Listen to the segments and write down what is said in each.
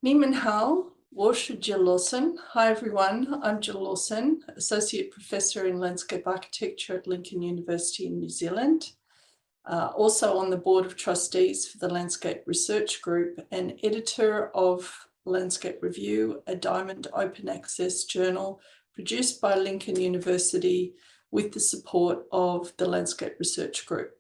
Niemann Hao, Warsha Jill Lawson. Hi everyone, I'm Jill Lawson, Associate Professor in Landscape Architecture at Lincoln University in New Zealand. Also on the Board of Trustees for the Landscape Research Group and editor of Landscape Review, a Diamond Open Access journal produced by Lincoln University with the support of the Landscape Research Group.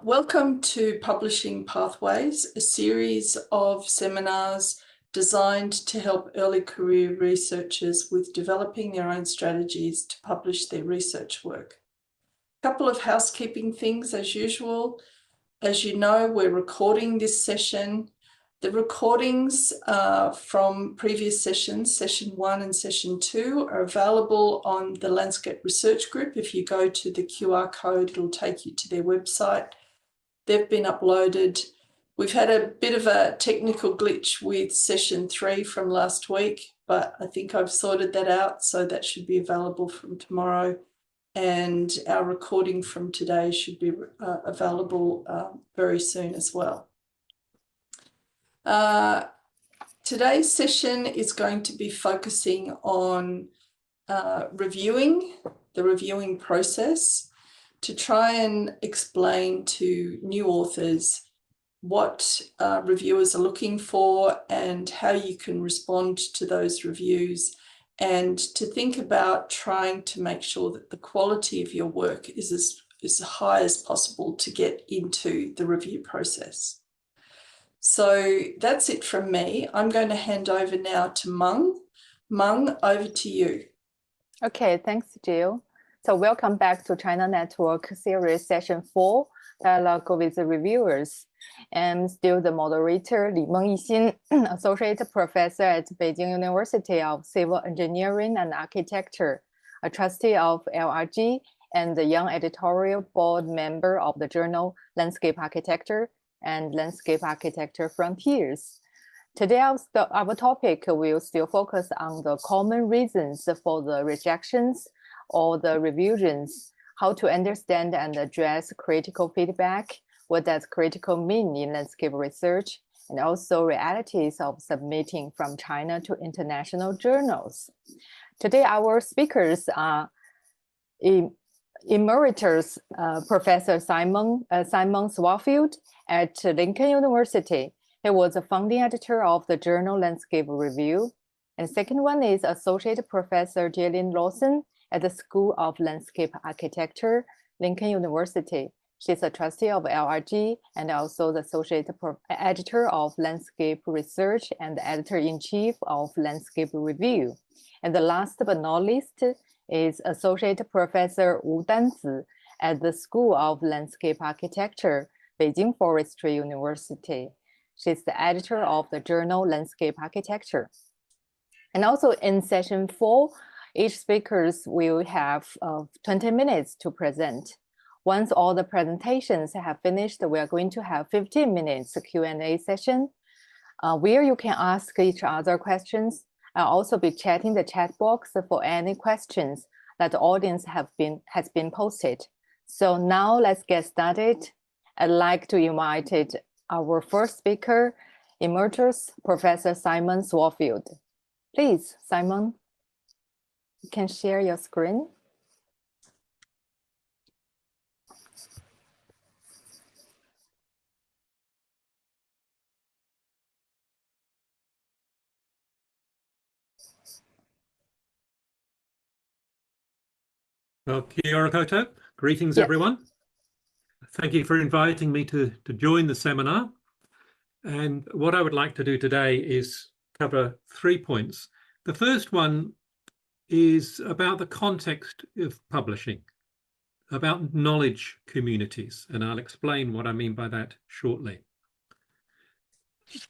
Welcome to Publishing Pathways, a series of seminars designed to help early career researchers with developing their own strategies to publish their research work. A couple of housekeeping things as usual. As you know, we're recording this session. The recordings from previous sessions, session 1 and session 2, are available on the Landscape Research Group. If you go to the QR code, it'll take you to their website. They've been uploaded. We've had a bit of a technical glitch with session 3 from last week, but I think I've sorted that out, so that should be available from tomorrow. And our recording from today should be available very soon as well. Today's session is going to be focusing on the reviewing process, to try and explain to new authors what reviewers are looking for and how you can respond to those reviews, and to think about trying to make sure that the quality of your work is as high as possible to get into the review process. So that's it from me. I'm going to hand over now to Meng. Meng, over to you. Okay, thanks, Jill. So welcome back to China Network Series Session 4, Dialogue with the Reviewers. I'm still the moderator, Li-Meng Yixin, Associate Professor at Beijing University of Civil Engineering and Architecture, a trustee of LRG, and the young editorial board member of the journal Landscape Architecture and Landscape Architecture Frontiers. Today, our topic will still focus on the common reasons for the rejections or the revisions, how to understand and address critical feedback, what does critical mean in landscape research, and also realities of submitting from China to international journals. Today, our speakers are Emeritus Professor Simon Swarfield at Lincoln University. He was a founding editor of the journal Landscape Review. And the second one is Associate Professor Jill Lawson at the School of Landscape Architecture, Lincoln University. She's a trustee of LRG and also the Associate Editor of Landscape Research and the Editor-in-Chief of Landscape Review. And the last but not least is Associate Professor Wu Danzi at the School of Landscape Architecture, Beijing Forestry University. She's the editor of the journal Landscape Architecture. And also in session 4, each speakers will have 20 minutes to present. Once all the presentations have finished, we are going to have 15 minutes Q&A session where you can ask each other questions. I'll also be chatting the chat box for any questions that the audience has been posted. So now let's get started. I'd like to invite our first speaker, Emeritus Professor Simon Swarfield. Please, Simon, you can share your screen. Well, kia ora koutou. Greetings, yes, everyone. Thank you for inviting me to join the seminar. And what I would like to do today is cover 3 points. The first one is about the context of publishing, about knowledge communities, and I'll explain what I mean by that shortly.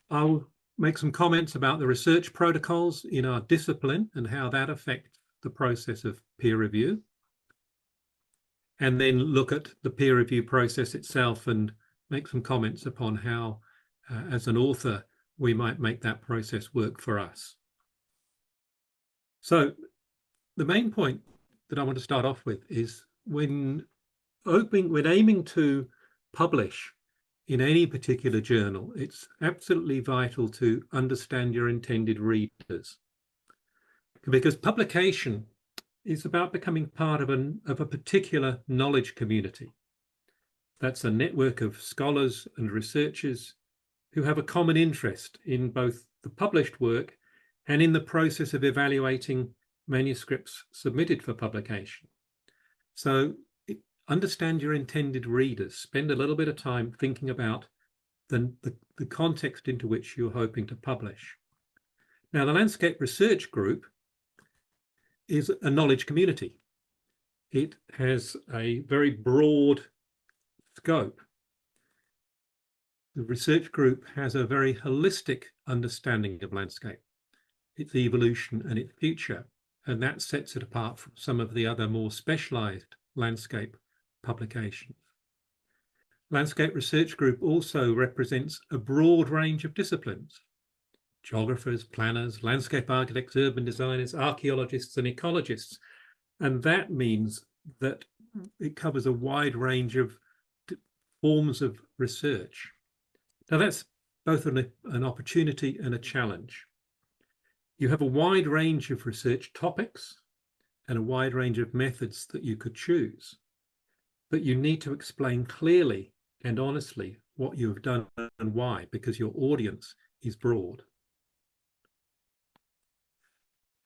I'll make some comments about the research protocols in our discipline and how that affect the process of peer review, and then look at the peer review process itself and make some comments upon how, as an author, we might make that process work for us. So the main point that I want to start off with is when aiming to publish in any particular journal, it's absolutely vital to understand your intended readers, because publication is about becoming part of a particular knowledge community. That's a network of scholars and researchers who have a common interest in both the published work and in the process of evaluating manuscripts submitted for publication. So understand your intended readers. Spend a little bit of time thinking about the context into which you're hoping to publish. Now, the Landscape Research Group is a knowledge community. It has a very broad scope. The research group has a very holistic understanding of landscape, its evolution and its future, and that sets it apart from some of the other more specialized landscape publications. Landscape Research Group also represents a broad range of disciplines: geographers, planners, landscape architects, urban designers, archaeologists and ecologists. And that means that it covers a wide range of forms of research. Now, that's both an opportunity and a challenge. You have a wide range of research topics and a wide range of methods that you could choose, but you need to explain clearly and honestly what you have done and why, because your audience is broad.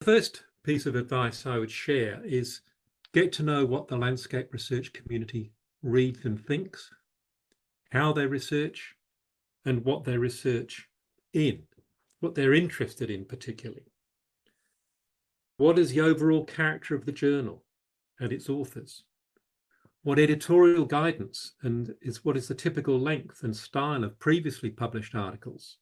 The first piece of advice I would share is get to know what the landscape research community reads and thinks, how they research, and what they research in, what they're interested in particularly. What is the overall character of the journal and its authors? What editorial guidance and what is the typical length and style of previously published articles?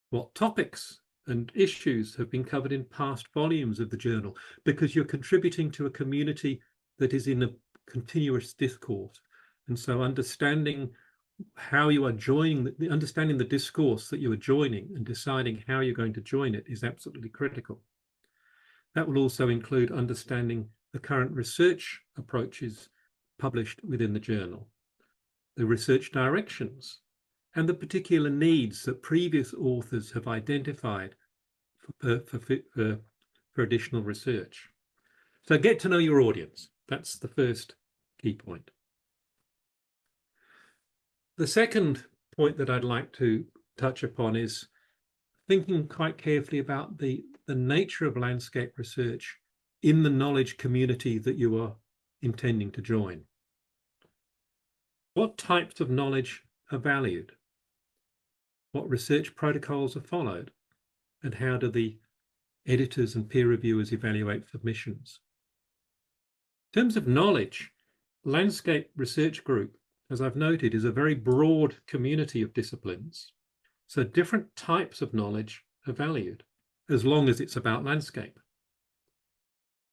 What topics and issues have been covered in past volumes of the journal? Because you're contributing to a community that is in a continuous discourse. And so understanding how you are joining, understanding the discourse that you are joining and deciding how you're going to join it is absolutely critical. That will also include understanding the current research approaches published within the journal, the research directions, and the particular needs that previous authors have identified for additional research. So get to know your audience. That's the first key point. The second point that I'd like to touch upon is thinking quite carefully about the nature of landscape research in the knowledge community that you are intending to join. What types of knowledge are valued? What research protocols are followed? And how do the editors and peer reviewers evaluate submissions? In terms of knowledge, Landscape Research Group, as I've noted, is a very broad community of disciplines. So different types of knowledge are valued, as long as it's about landscape.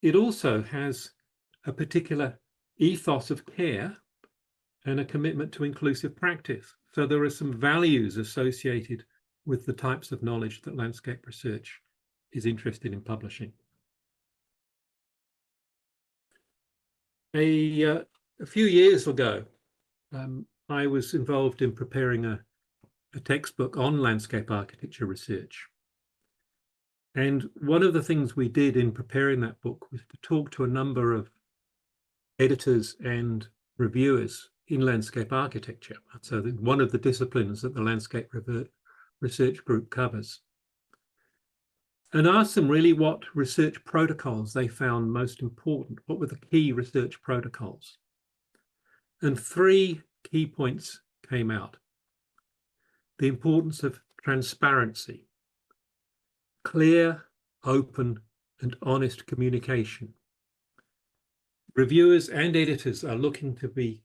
It also has a particular ethos of care and a commitment to inclusive practice. So there are some values associated with the types of knowledge that landscape research is interested in publishing. A few years ago, I was involved in preparing a textbook on landscape architecture research. And one of the things we did in preparing that book was to talk to a number of editors and reviewers in landscape architecture. So one of the disciplines that the Landscape Research Group covers. And asked them really what research protocols they found most important. What were the key research protocols? And 3 key points came out. The importance of transparency, clear, open, and honest communication. Reviewers and editors are looking to be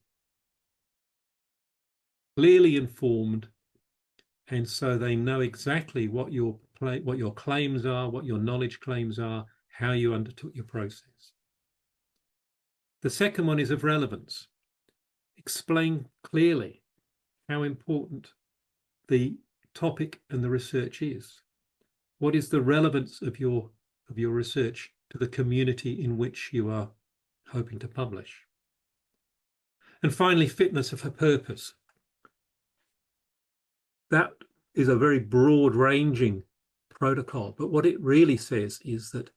clearly informed, and so they know exactly what your claims are, what your knowledge claims are, how you undertook your process. The second one is of relevance. Explain clearly how important the topic and the research is. What is the relevance of your research to the community in which you are hoping to publish? And finally, fitness of a purpose. that is a very broad-ranging protocol, but what it really says is that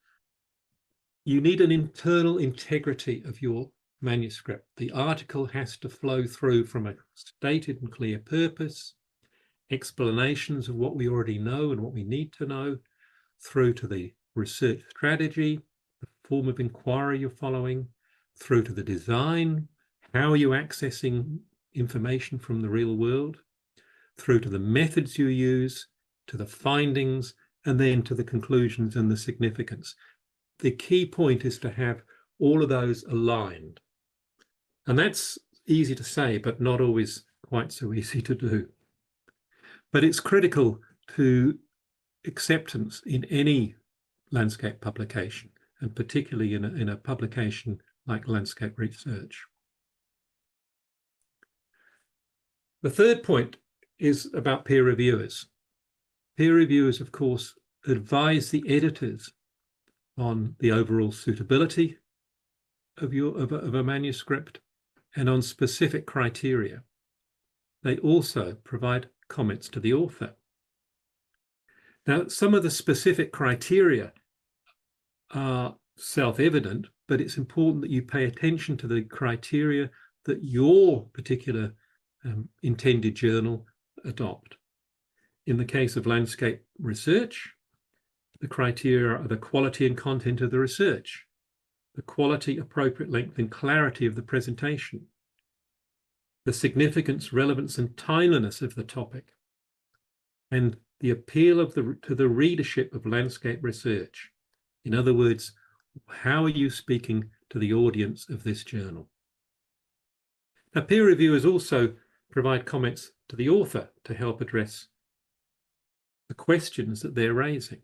you need an internal integrity of your manuscript. The article has to flow through from a stated and clear purpose, explanations of what we already know and what we need to know, through to the research strategy, the form of inquiry you're following, through to the design, how are you accessing information from the real world, through to the methods you use, to the findings, and then to the conclusions and the significance. The key point is to have all of those aligned. And that's easy to say, but not always quite so easy to do. But it's critical to acceptance in any landscape publication, and particularly in a publication like landscape research. The third point is about peer reviewers. Peer reviewers, of course, advise the editors on the overall suitability of a manuscript and on specific criteria. They also provide comments to the author. Now, some of the specific criteria are self-evident, but it's important that you pay attention to the criteria that your particular intended journal adopt. In the case of landscape research, the criteria are the quality and content of the research, the quality, appropriate length, and clarity of the presentation, the significance, relevance, and timeliness of the topic, and the appeal to the readership of landscape research. In other words, how are you speaking to the audience of this journal? Now, peer reviewers also provide comments to the author to help address the questions that they're raising.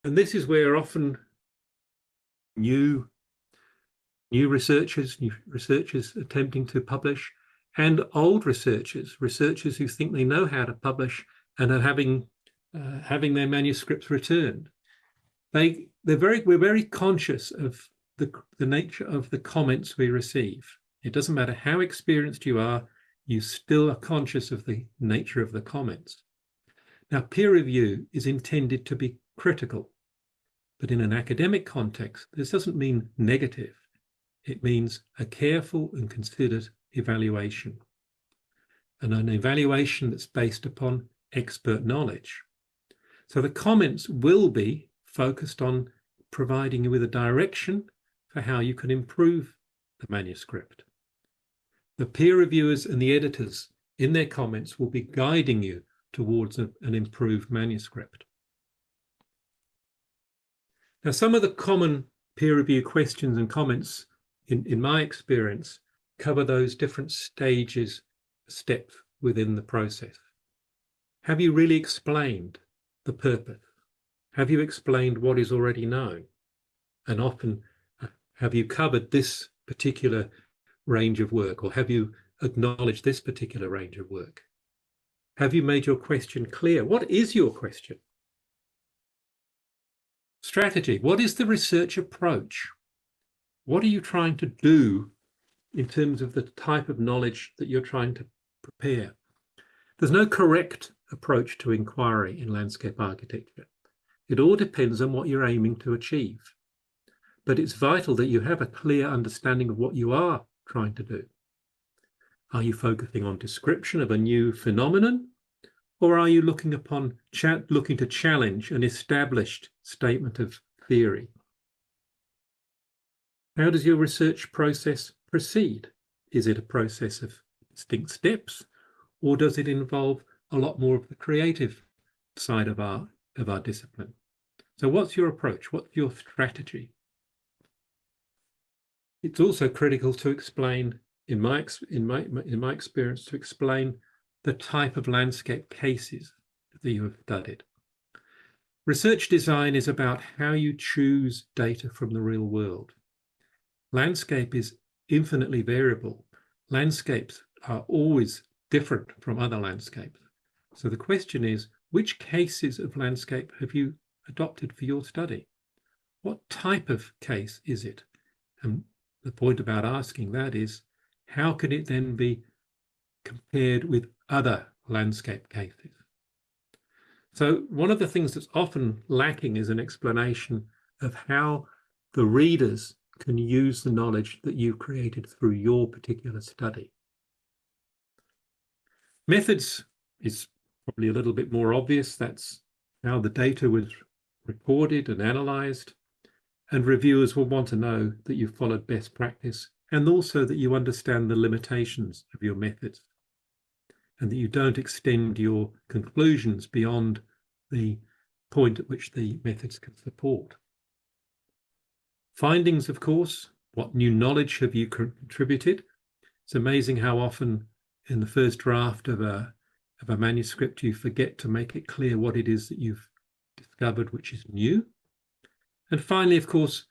And this is where often new researchers attempting to publish, and old researchers who think they know how to publish and are having their manuscripts returned. We're very conscious of the nature of the comments we receive. It doesn't matter how experienced you are, you still are conscious of the nature of the comments. Now, peer review is intended to be critical, but in an academic context, this doesn't mean negative. It means a careful and considered evaluation, and an evaluation that's based upon expert knowledge. So the comments will be focused on providing you with a direction for how you can improve the manuscript. The peer reviewers and the editors in their comments will be guiding you towards an improved manuscript. Now, some of the common peer review questions and comments in my experience cover those different steps within the process. Have you really explained the purpose? Have you explained what is already known? And often, have you covered this particular range of work, or have you acknowledged this particular range of work? Have you made your question clear? What is your question? Strategy. What is the research approach? What are you trying to do in terms of the type of knowledge that you're trying to prepare? There's no correct approach to inquiry in landscape architecture. It all depends on what you're aiming to achieve. But it's vital that you have a clear understanding of what you are trying to do. Are you focusing on description of a new phenomenon, or are you looking to challenge an established statement of theory? How does your research process proceed? Is it a process of distinct steps, or does it involve a lot more of the creative side of our discipline? So what's your approach? What's your strategy? It's also critical to explain, in my experience, to explain the type of landscape cases that you have studied. Research design is about how you choose data from the real world. Landscape is infinitely variable. Landscapes are always different from other landscapes. So the question is, which cases of landscape have you adopted for your study? What type of case is it? And the point about asking that is, how can it then be compared with other landscape cases. So one of the things that's often lacking is an explanation of how the readers can use the knowledge that you've created through your particular study. Methods is probably a little bit more obvious. That's how the data was recorded and analysed. And reviewers will want to know that you've followed best practice and also that you understand the limitations of your methods and that you don't extend your conclusions beyond the point at which the methods can support. Findings, of course, what new knowledge have you contributed? It's amazing how often in the first draft of a manuscript you forget to make it clear what it is that you've discovered which is new. And finally, of course,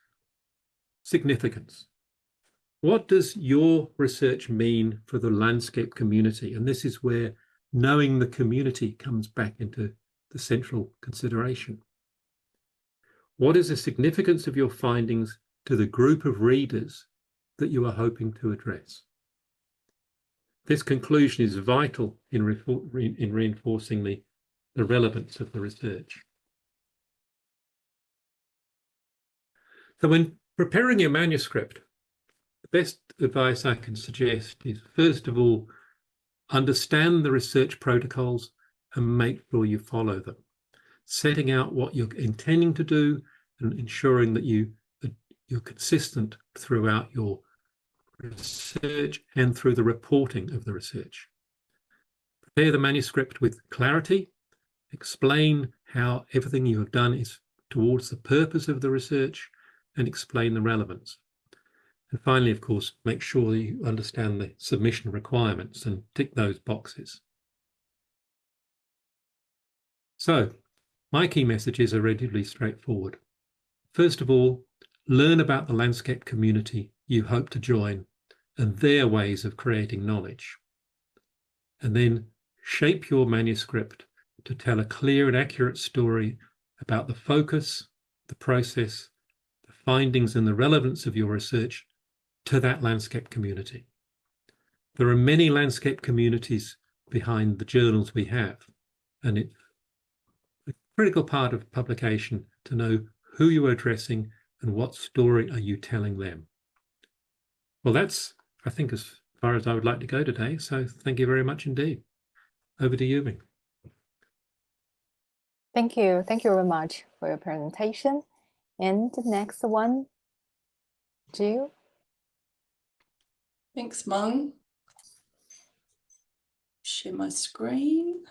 significance. What does your research mean for the landscape community? And this is where knowing the community comes back into the central consideration. What is the significance of your findings to the group of readers that you are hoping to address? This conclusion is vital in reinforcing the relevance of the research. So when preparing your manuscript, the best advice I can suggest is, first of all, understand the research protocols and make sure you follow them, setting out what you're intending to do and ensuring that you're consistent throughout your research and through the reporting of the research. Prepare the manuscript with clarity, explain how everything you have done is towards the purpose of the research, and explain the relevance. And finally, of course, make sure that you understand the submission requirements and tick those boxes. So, my key messages are relatively straightforward. First of all, learn about the landscape community you hope to join and their ways of creating knowledge. And then shape your manuscript to tell a clear and accurate story about the focus, the process, the findings and the relevance of your research to that landscape community. There are many landscape communities behind the journals we have, and it's a critical part of publication to know who you are addressing and what story are you telling them. Well, that's, I think, as far as I would like to go today. So thank you very much indeed. Over to you, Ming. Thank you. Thank you very much for your presentation. And the next one, Jill. Thanks, Mung. Share my screen.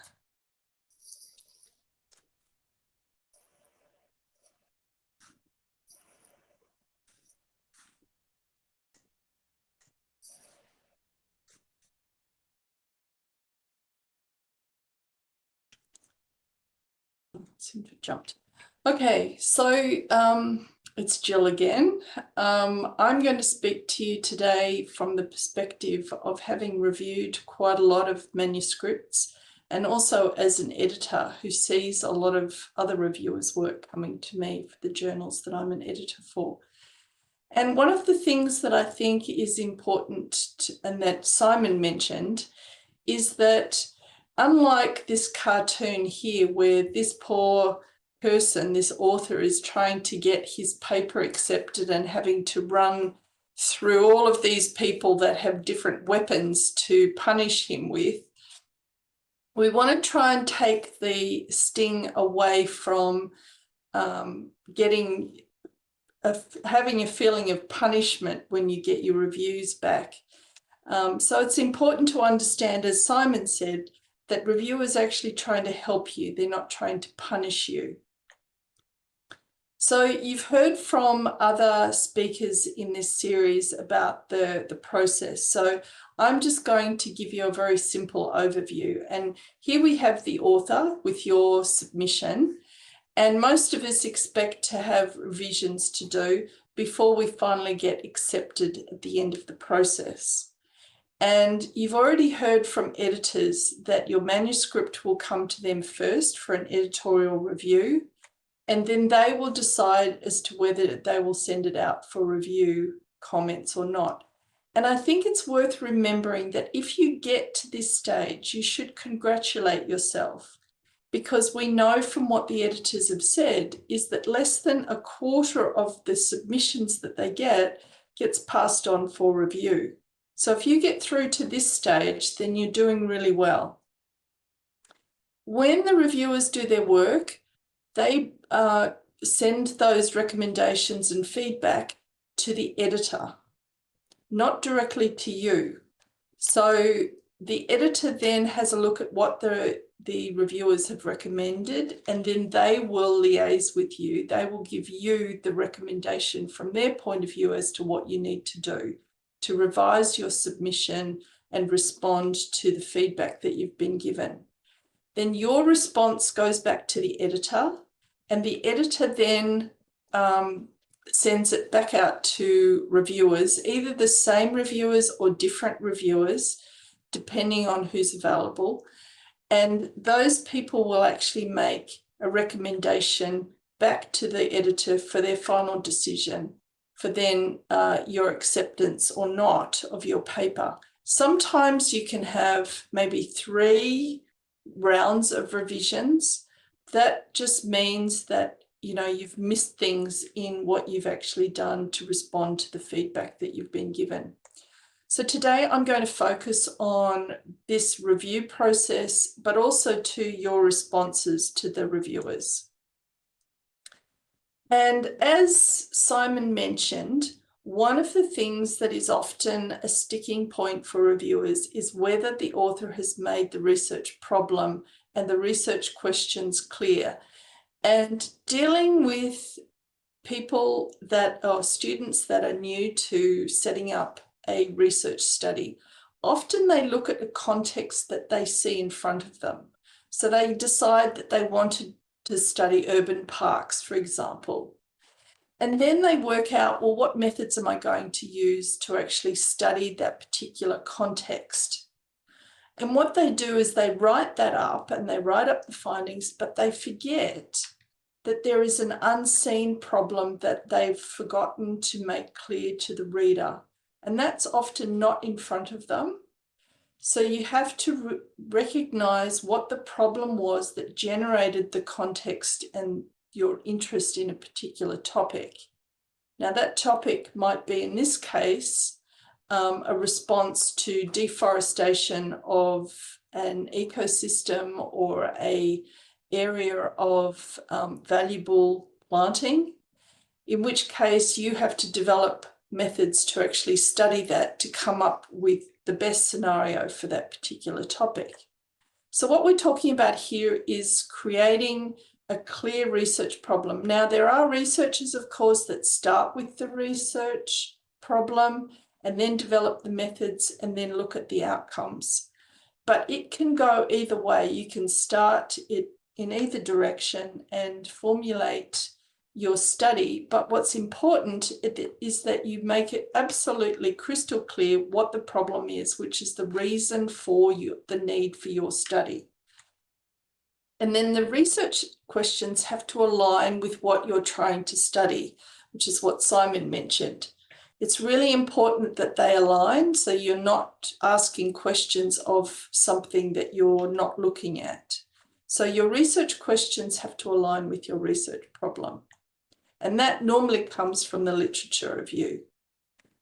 Seem to have jumped. Okay, so it's Jill again. I'm going to speak to you today from the perspective of having reviewed quite a lot of manuscripts and also as an editor who sees a lot of other reviewers' work coming to me for the journals that I'm an editor for. And one of the things that I think is important and that Simon mentioned is that unlike this cartoon here where this poor person, this author, is trying to get his paper accepted and having to run through all of these people that have different weapons to punish him with, we want to try and take the sting away from having a feeling of punishment when you get your reviews back. So it's important to understand, as Simon said, that reviewers are actually trying to help you. They're not trying to punish you. So you've heard from other speakers in this series about the process. So I'm just going to give you a very simple overview. And here we have the author with your submission. And most of us expect to have revisions to do before we finally get accepted at the end of the process. And you've already heard from editors that your manuscript will come to them first for an editorial review, and then they will decide as to whether they will send it out for review comments or not. And I think it's worth remembering that if you get to this stage, you should congratulate yourself, because we know from what the editors have said is that less than a quarter of the submissions that they get gets passed on for review. So if you get through to this stage, then you're doing really well. When the reviewers do their work, they send those recommendations and feedback to the editor, not directly to you. So the editor then has a look at what the reviewers have recommended, and then they will liaise with you. They will give you the recommendation from their point of view as to what you need to do to revise your submission and respond to the feedback that you've been given. Then your response goes back to the editor, and the editor then sends it back out to reviewers, either the same reviewers or different reviewers, depending on who's available. And those people will actually make a recommendation back to the editor for their final decision, for then your acceptance or not of your paper. Sometimes you can have maybe 3 rounds of revisions. That just means that, you know, you've missed things in what you've actually done to respond to the feedback that you've been given. So today I'm going to focus on this review process, but also to your responses to the reviewers. And as Simon mentioned, one of the things that is often a sticking point for reviewers is whether the author has made the research problem and the research questions clear. And dealing with people that are students that are new to setting up a research study, often they look at the context that they see in front of them. So they decide that they wanted to study urban parks, for example. And then they work out, well, what methods am I going to use to actually study that particular context? And what they do is they write that up and they write up the findings, but they forget that there is an unseen problem that they've forgotten to make clear to the reader. And that's often not in front of them. So you have to recognize what the problem was that generated the context and your interest in a particular topic. Now that topic might be, in this case, a response to deforestation of an ecosystem or an area of valuable planting, in which case you have to develop methods to actually study that to come up with the best scenario for that particular topic. So what we're talking about here is creating a clear research problem. Now, there are researchers, of course, that start with the research problem and then develop the methods and then look at the outcomes. But it can go either way. You can start it in either direction and formulate your study. But what's important is that you make it absolutely crystal clear what the problem is, which is the reason for the need for your study. And then the research questions have to align with what you're trying to study, which is what Simon mentioned. It's really important that they align, so you're not asking questions of something that you're not looking at. So your research questions have to align with your research problem. And that normally comes from the literature review.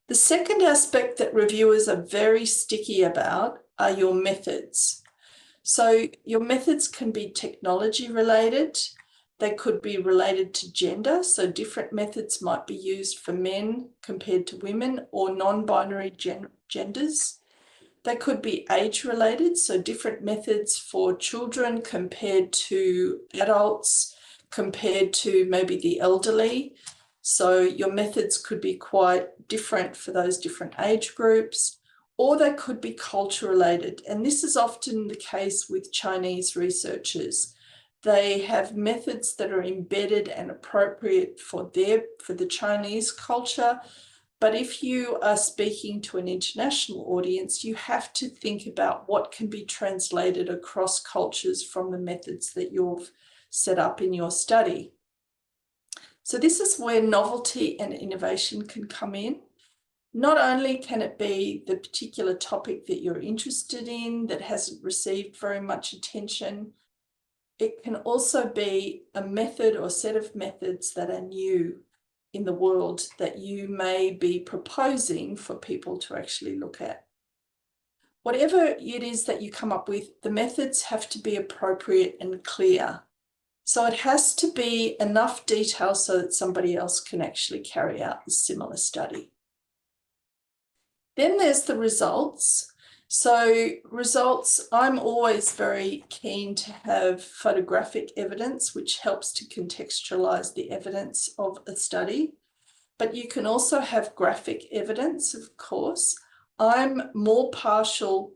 The second aspect that reviewers are very sticky about are your methods. So your methods can be technology related. They could be related to gender. So different methods might be used for men compared to women or non-binary genders. They could be age related. So different methods for children compared to adults, compared to maybe the elderly. So your methods could be quite different for those different age groups. Or they could be culture related. And this is often the case with Chinese researchers. They have methods that are embedded and appropriate for the Chinese culture. But if you are speaking to an international audience, you have to think about what can be translated across cultures from the methods that you've set up in your study. So this is where novelty and innovation can come in. Not only can it be the particular topic that you're interested in that hasn't received very much attention, it can also be a method or set of methods that are new in the world that you may be proposing for people to actually look at. Whatever it is that you come up with, the methods have to be appropriate and clear. So it has to be enough detail so that somebody else can actually carry out a similar study. Then there's the results. So results, I'm always very keen to have photographic evidence, which helps to contextualize the evidence of a study. But you can also have graphic evidence, of course. I'm more partial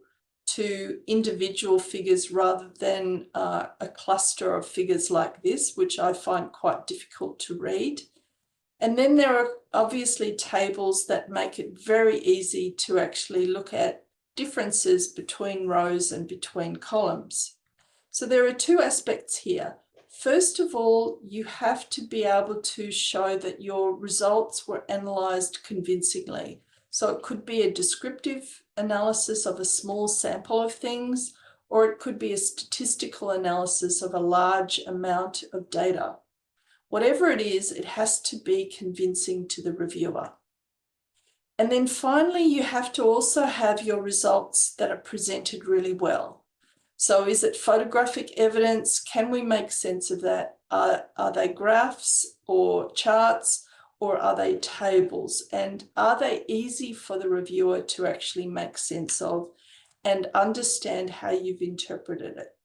to individual figures rather than a cluster of figures like this, which I find quite difficult to read. And then there are obviously tables that make it very easy to actually look at differences between rows and between columns. So there are two aspects here. First of all, you have to be able to show that your results were analysed convincingly. So it could be a descriptive analysis of a small sample of things, or it could be a statistical analysis of a large amount of data. Whatever it is, it has to be convincing to the reviewer. And then finally, you have to also have your results that are presented really well. So is it photographic evidence? Can we make sense of that? Are they graphs or charts, or are they tables? And are they easy for the reviewer to actually make sense of and understand how you've interpreted it?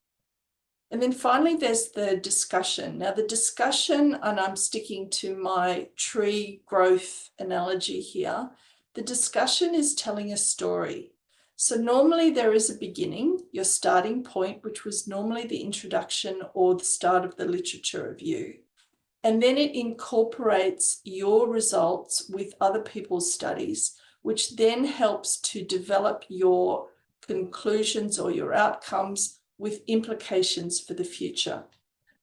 And then finally, there's the discussion. Now, the discussion, and I'm sticking to my tree growth analogy here, the discussion is telling a story. So normally there is a beginning, your starting point, which was normally the introduction or the start of the literature review. And then it incorporates your results with other people's studies, which then helps to develop your conclusions or your outcomes with implications for the future.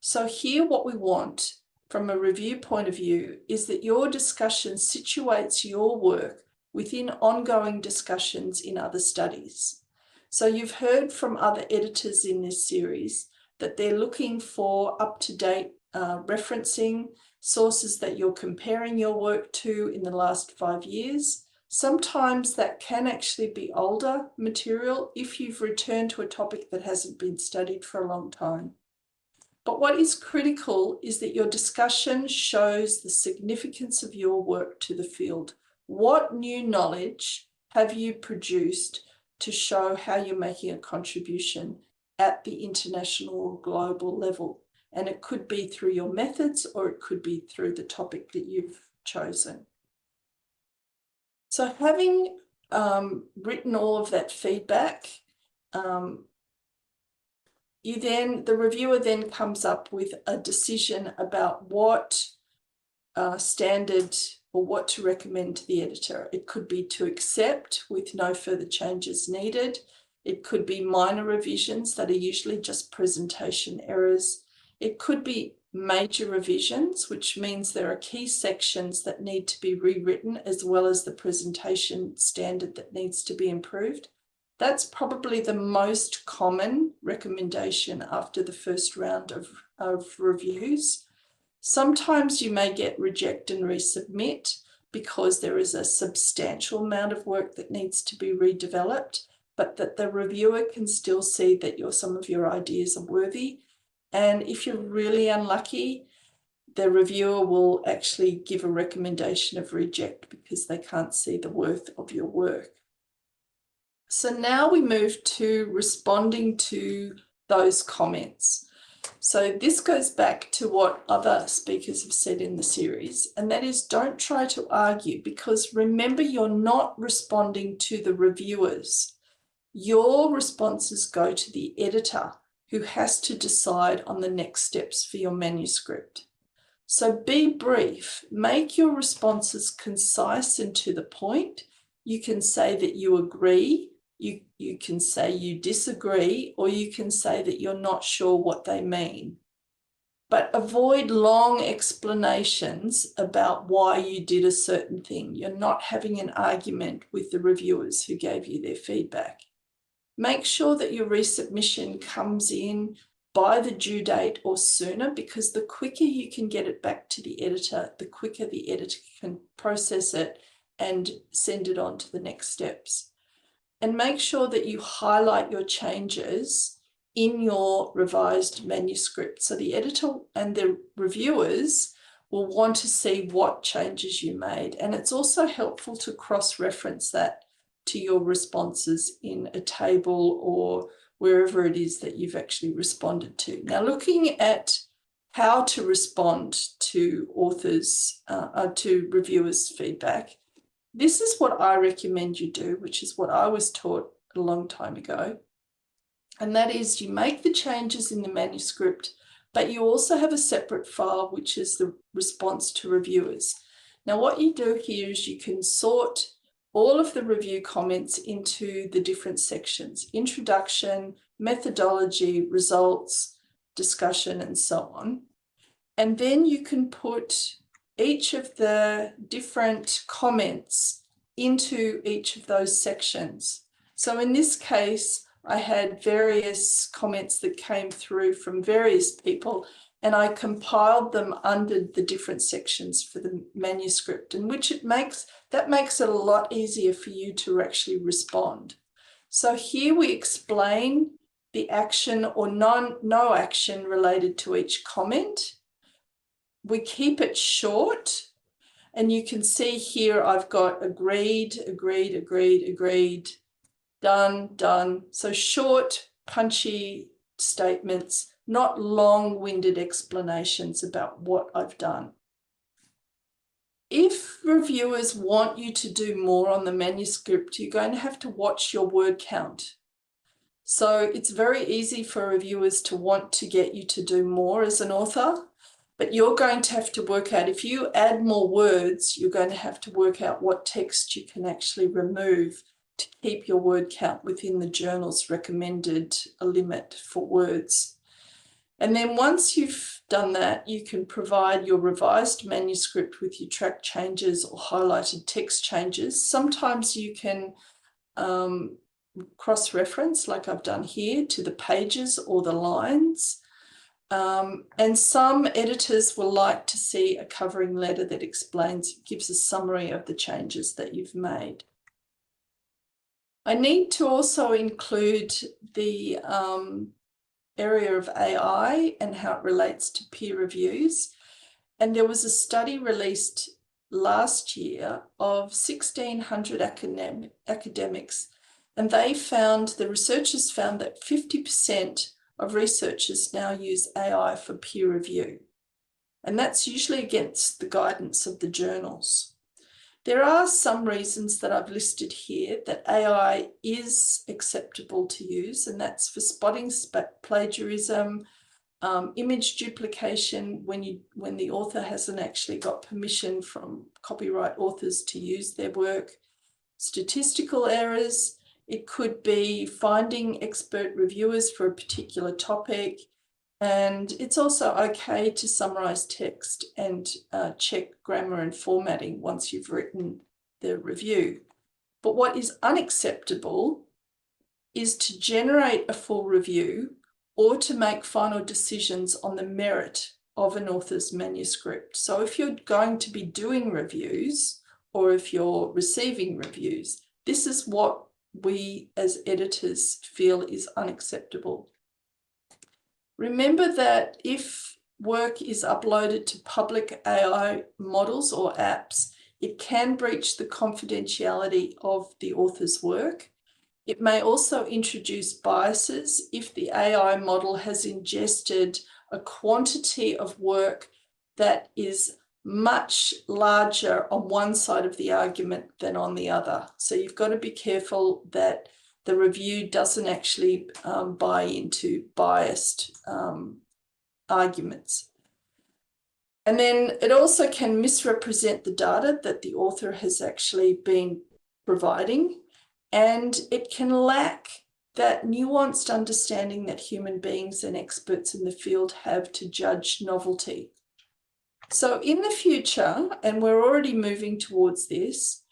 So here what we want from a review point of view is that your discussion situates your work within ongoing discussions in other studies. So you've heard from other editors in this series that they're looking for up-to-date referencing, sources that you're comparing your work to in the last 5 years. Sometimes that can actually be older material if you've returned to a topic that hasn't been studied for a long time. But what is critical is that your discussion shows the significance of your work to the field. What new knowledge have you produced to show how you're making a contribution at the international or global level? And it could be through your methods, or it could be through the topic that you've chosen. So having written all of that feedback, the reviewer then comes up with a decision about what standard or what to recommend to the editor. It could be to accept with no further changes needed. It could be minor revisions that are usually just presentation errors. It could be major revisions, which means there are key sections that need to be rewritten, as well as the presentation standard that needs to be improved. That's probably the most common recommendation after the first round of reviews. Sometimes you may get reject and resubmit because there is a substantial amount of work that needs to be redeveloped, but that the reviewer can still see that some of your ideas are worthy. And if you're really unlucky, the reviewer will actually give a recommendation of reject because they can't see the worth of your work. So now we move to responding to those comments. So this goes back to what other speakers have said in the series, and that is, don't try to argue, because remember, you're not responding to the reviewers. Your responses go to the editor, who has to decide on the next steps for your manuscript. So be brief, make your responses concise and to the point. You can say that you agree, you can say you disagree, or you can say that you're not sure what they mean. but avoid long explanations about why you did a certain thing. You're not having an argument with the reviewers who gave you their feedback. Make sure that your resubmission comes in by the due date or sooner, because the quicker you can get it back to the editor, the quicker the editor can process it and send it on to the next steps. And make sure that you highlight your changes in your revised manuscript. So the editor and the reviewers will want to see what changes you made. And it's also helpful to cross-reference that to your responses in a table or wherever it is that you've actually responded to. Now, looking at how to respond to authors, to reviewers' feedback, this is what I recommend you do, which is what I was taught a long time ago. And that is, you make the changes in the manuscript, but you also have a separate file, which is the response to reviewers. Now, what you do here is you can sort all of the review comments into the different sections: introduction, methodology, results, discussion, and so on. And then you can put each of the different comments into each of those sections. So in this case, I had various comments that came through from various people, and I compiled them under the different sections for the manuscript, and that makes it a lot easier for you to actually respond. So here we explain the action or no action related to each comment. We keep it short, and you can see here I've got agreed, agreed, agreed, agreed, done, done. So short, punchy statements, not long-winded explanations about what I've done. If reviewers want you to do more on the manuscript, you're going to have to watch your word count. So it's very easy for reviewers to want to get you to do more as an author, but you're going to have to work out, if you add more words, you're going to have to work out what text you can actually remove to keep your word count within the journal's recommended limit for words. And then once you've done that, you can provide your revised manuscript with your track changes or highlighted text changes. Sometimes you can cross-reference, like I've done here, to the pages or the lines. And some editors will like to see a covering letter that gives a summary of the changes that you've made. I need to also include the area of AI and how it relates to peer reviews. And there was a study released last year of 1,600 academics, and the researchers found that 50% of researchers now use AI for peer review. And that's usually against the guidance of the journals. There are some reasons that I've listed here that AI is acceptable to use, and that's for spotting plagiarism, image duplication when the author hasn't actually got permission from copyright authors to use their work, statistical errors. It could be finding expert reviewers for a particular topic. And it's also okay to summarize text and check grammar and formatting once you've written the review. But what is unacceptable is to generate a full review or to make final decisions on the merit of an author's manuscript. So if you're going to be doing reviews or if you're receiving reviews, this is what we as editors feel is unacceptable. Remember that if work is uploaded to public AI models or apps, it can breach the confidentiality of the author's work. It may also introduce biases if the AI model has ingested a quantity of work that is much larger on one side of the argument than on the other. So you've got to be careful that the review doesn't actually buy into biased arguments. And then it also can misrepresent the data that the author has actually been providing, and it can lack that nuanced understanding that human beings and experts in the field have to judge novelty. So in the future, and we're already moving towards this,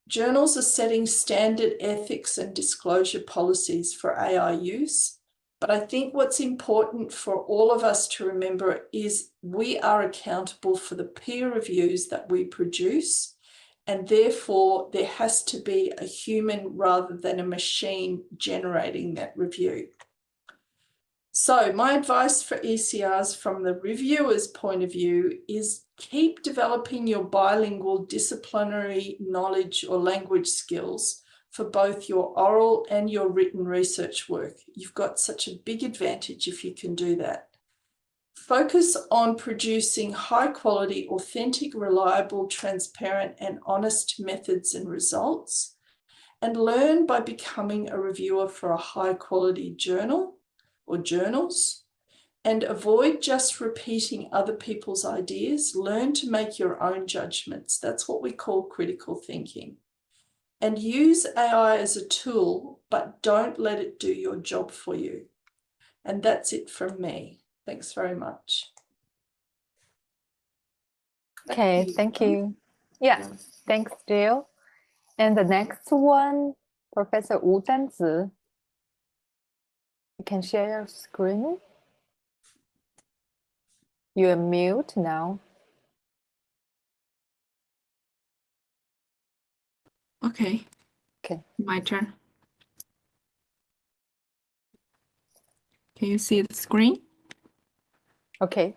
journals are setting standard ethics and disclosure policies for AI use. But I think what's important for all of us to remember is we are accountable for the peer reviews that we produce, and therefore there has to be a human rather than a machine generating that review. So my advice for ECRs from the reviewer's point of view is keep developing your bilingual disciplinary knowledge or language skills for both your oral and your written research work. You've got such a big advantage if you can do that. Focus on producing high quality, authentic, reliable, transparent, and honest methods and results, and learn by becoming a reviewer for a high quality journal or journals, and avoid just repeating other people's ideas. Learn to make your own judgments. That's what we call critical thinking. And use AI as a tool, but don't let it do your job for you. And that's it from me. Thanks very much. Okay, thank you. Yeah, thanks, Jill. And the next one, Professor Wu Danzi. You can share your screen. You're mute now. Okay. Okay. My turn. Can you see the screen? Okay.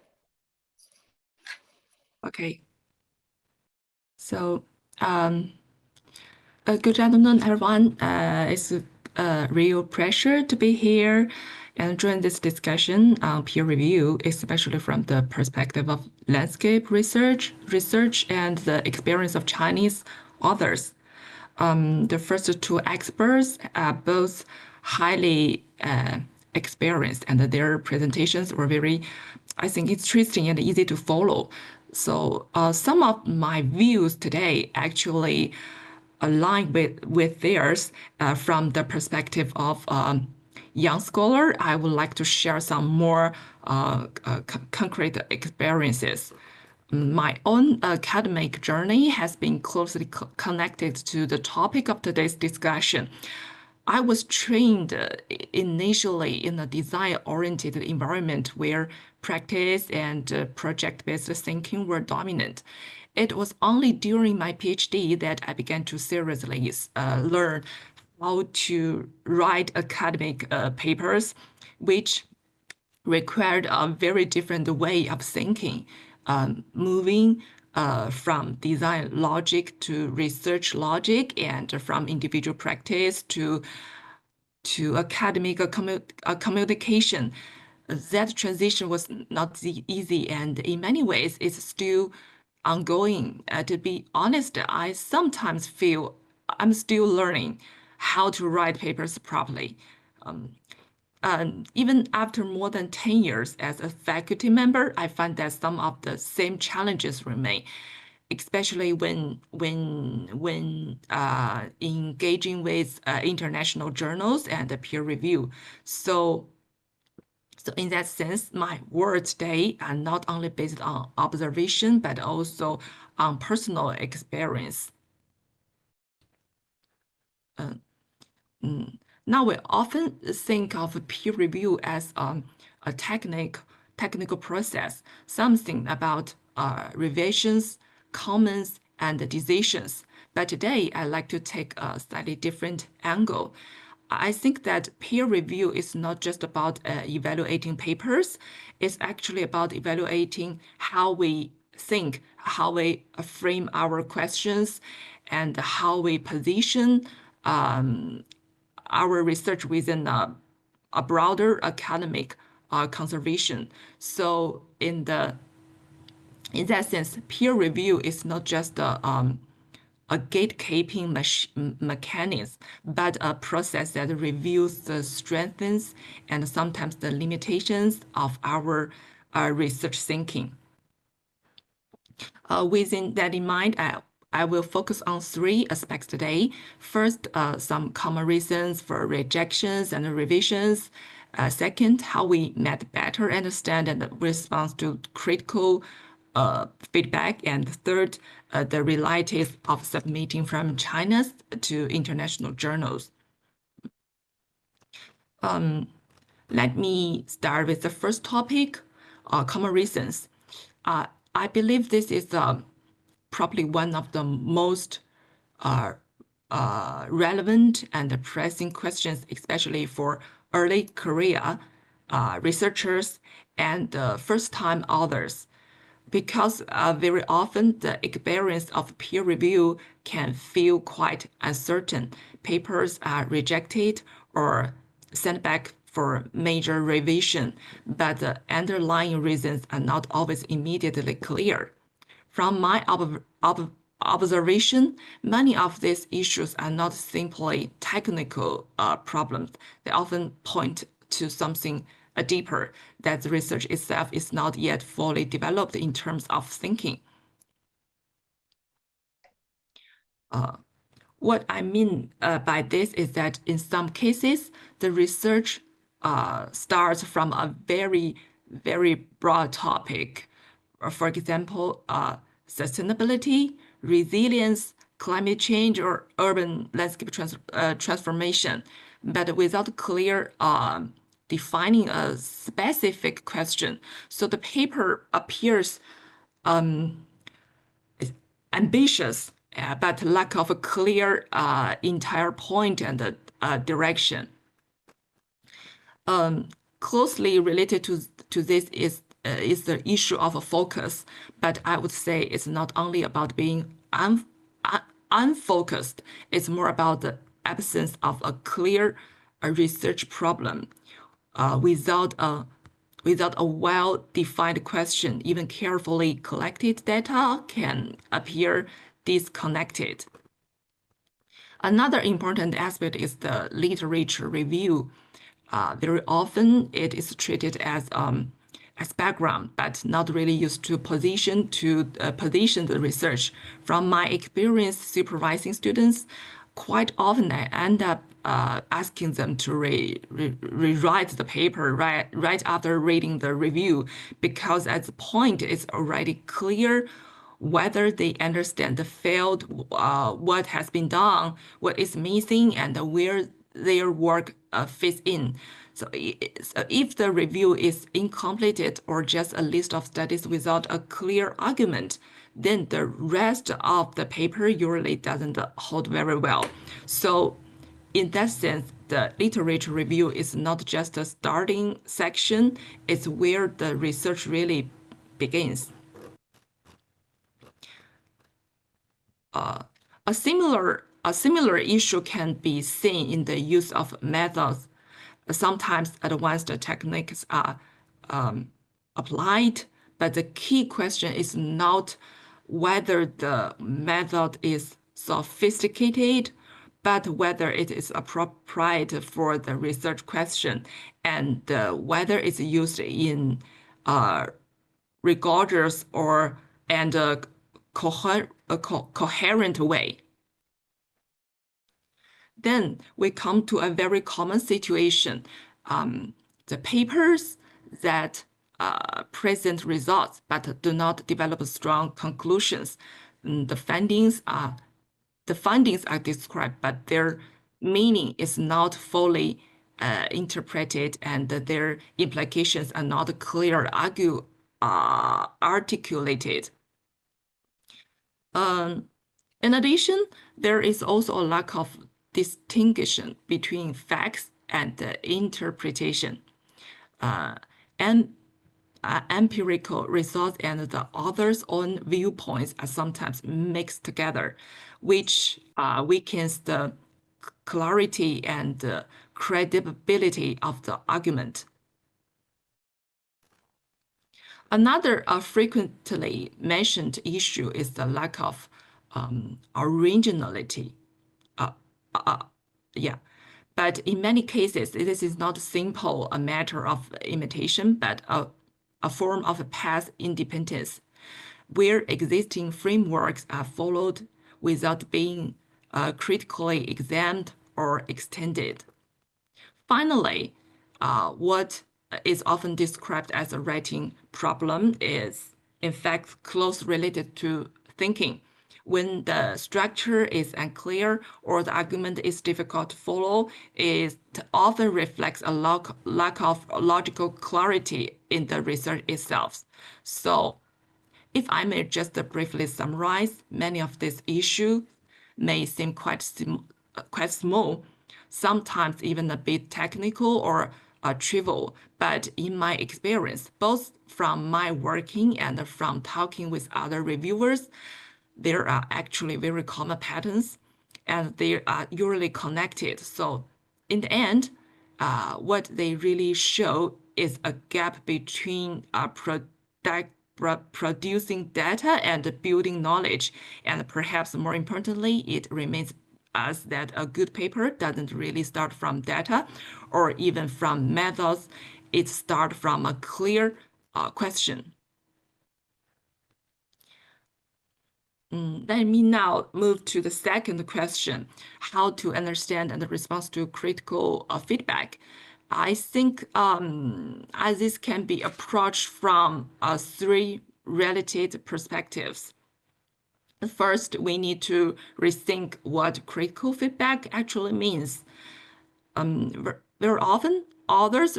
Okay. So, good afternoon, everyone. It's a real pleasure to be here and join this discussion on peer review, especially from the perspective of landscape research and the experience of Chinese authors. The first two experts are both highly experienced, and their presentations were very, I think, interesting and easy to follow. So some of my views today actually align with theirs from the perspective of young scholar. I would like to share some more concrete experiences. My own academic journey has been closely connected to the topic of today's discussion. I was trained initially in a design-oriented environment where practice and project-based thinking were dominant. It was only during my PhD that I began to seriously learn how to write academic papers, which required a very different way of thinking, moving from design logic to research logic, and from individual practice to academic communication. That transition was not easy, and in many ways, it's still ongoing. To be honest, I sometimes feel I'm still learning how to write papers properly. Even after more than 10 years as a faculty member, I find that some of the same challenges remain, especially when engaging with international journals and peer review. So in that sense, my words today are not only based on observation, but also on personal experience. Now we often think of peer review as a technical process, something about revisions, comments, and decisions. But today, I'd like to take a slightly different angle. I think that peer review is not just about evaluating papers. It's actually about evaluating how we think, how we frame our questions, and how we position our research within a broader academic conservation. So in that sense, peer review is not just a gatekeeping mechanism, but a process that reviews the strengths and sometimes the limitations of our research thinking. Within that in mind, I will focus on 3 aspects today. First, some common reasons for rejections and revisions. Second, how we might better understand and respond to critical feedback. And third, the realities of submitting from China to international journals. Let me start with the first topic, common reasons. I believe this is probably one of the most relevant and pressing questions, especially for early career researchers and first-time authors, because very often the experience of peer review can feel quite uncertain. Papers are rejected or sent back for major revision, but the underlying reasons are not always immediately clear. From my observation, many of these issues are not simply technical problems. They often point to something deeper, that the research itself is not yet fully developed in terms of thinking. What I mean by this is that in some cases, the research starts from a very, very broad topic. For example, sustainability, resilience, climate change, or urban landscape transformation, but without clear defining a specific question. So the paper appears ambitious, but lack of a clear entire point and direction. Closely related to this is the issue of a focus, but I would say it's not only about being unfocused, it's more about the absence of a clear research problem. Without a well-defined question, even carefully collected data can appear disconnected. Another important aspect is the literature review. Very often it is treated as background, but not really used to position the research. From my experience supervising students, quite often I end up asking them to rewrite the paper right after reading the review, because at the point it's already clear whether they understand the field, what has been done, what is missing, and where their work fits in. So if the review is incomplete or just a list of studies without a clear argument, then the rest of the paper usually doesn't hold very well. So in that sense, the literature review is not just a starting section, it's where the research really begins. A similar issue can be seen in the use of methods. Sometimes advanced techniques are applied, but the key question is not whether the method is sophisticated, but whether it is appropriate for the research question, and whether it's used in rigorous and coherent way. Then we come to a very common situation. The papers that present results but do not develop strong conclusions. The findings are described, but their meaning is not fully interpreted, and their implications are not clearly articulated. In addition, there is also a lack of distinction between facts and interpretation. Empirical results and the author's own viewpoints are sometimes mixed together, which weakens the clarity and credibility of the argument. Another frequently mentioned issue is the lack of originality. But in many cases, this is not simple a matter of imitation, but a form of path independence, where existing frameworks are followed without being critically examined or extended. Finally, what is often described as a writing problem is, in fact, closely related to thinking. When the structure is unclear or the argument is difficult to follow, it often reflects a lack of logical clarity in the research itself. So, if I may just briefly summarize, many of these issues may seem quite small, sometimes even a bit technical or trivial, but in my experience, both from my working and from talking with other reviewers, there are actually very common patterns and they are usually connected. So in the end, what they really show is a gap between producing data and building knowledge. And perhaps more importantly, it remains us that a good paper doesn't really start from data or even from methods. It starts from a clear question. Let me now move to the second question, how to understand and respond to critical feedback. I think this can be approached from three related perspectives. First, we need to rethink what critical feedback actually means. Very often, authors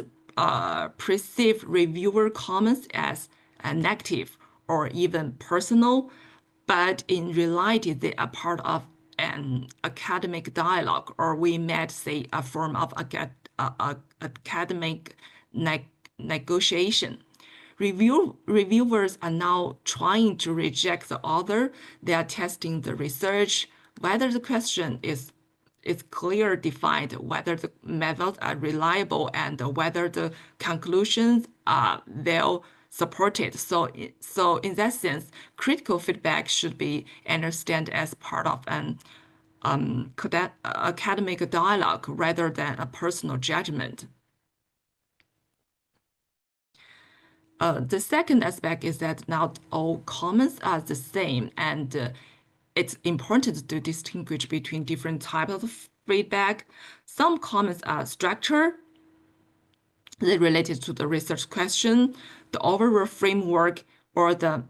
perceive reviewer comments as negative or even personal, but in reality, they are part of an academic dialogue, or we might say a form of academic negotiation. Reviewers are now trying to reject the author. They are testing the research, whether the question is clear defined, whether the methods are reliable, and whether the conclusions are well supported. So in that sense, critical feedback should be understood as part of an academic dialogue rather than a personal judgment. The second aspect is that not all comments are the same, and it's important to distinguish between different types of feedback. Some comments are structured, they related to the research question, the overall framework, or the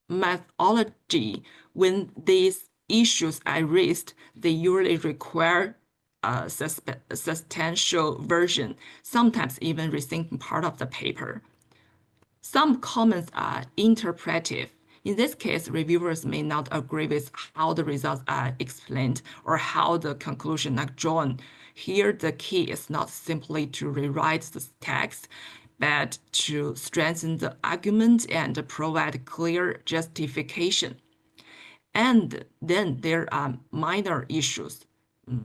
methodology. When these issues are raised, they usually require a substantial version, sometimes even rethinking part of the paper. Some comments are interpretive. In this case, reviewers may not agree with how the results are explained or how the conclusions are drawn. Here, the key is not simply to rewrite the text, but to strengthen the argument and provide clear justification. And then there are minor issues.